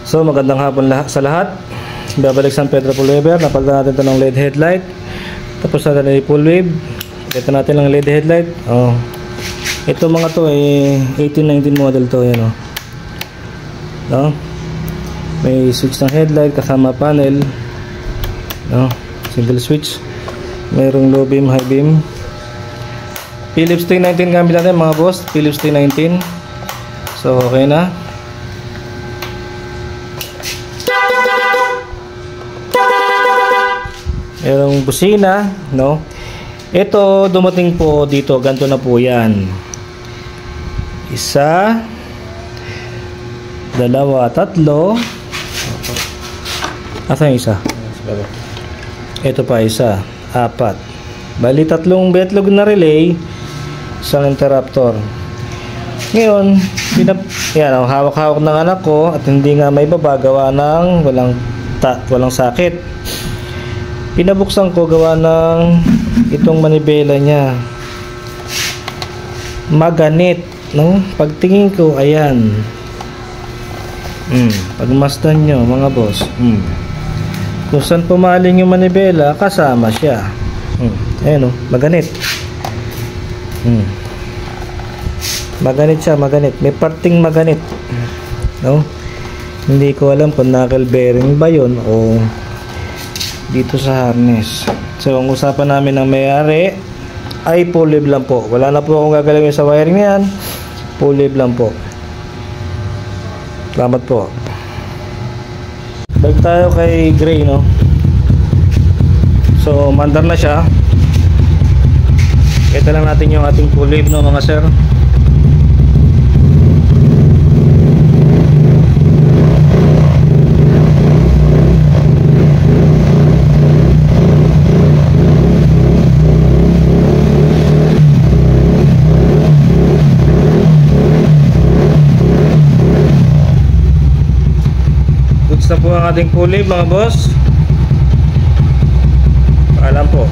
So magandang hapon sa lahat. Babalik San Pedro Full Waver. Napalitan natin ito ng LED headlight. Tapos natin ay full wave. Ito natin ng LED headlight. Ito mga to ay 1819 model to, yan no? May switch ng headlight kasama panel, no? Single switch. Mayroong low beam, high beam. Philips T19 gamit natin mga boss. Philips T19. So okay na. Mayroong busina, no? Ito dumating po dito, ganito na po yan. Isa, dalawa, tatlo. Asan yung isa? Ito pa isa, apat. Bali tatlong betlog na relay, isang interruptor. Ngayon, yan, hawak-hawak ng anak ko at hindi nga may baba, gawa ng walang sakit. Pinabuksan ko gawa ng itong manibela niya. Maganit, no? Pagtingin ko, ayan. Pagmasdan nyo, mga boss. Kung saan pumaling yung manibela, kasama siya. Ayan, no? Maganit. Maganit siya, maganit. May parting maganit. No? Hindi ko alam kung knuckle bearing ba yun o dito sa harness. So ang usapan namin ng may-ari ay full wave lang po. Wala na po akong gagalawin sa wiring yan. Full wave lang po. Salamat po. Balik tayo kay Gray, no? So mandar na siya. Kita lang natin yung ating full wave, no mga sir. Goods na po ang ating full wave mga boss. Paalam po.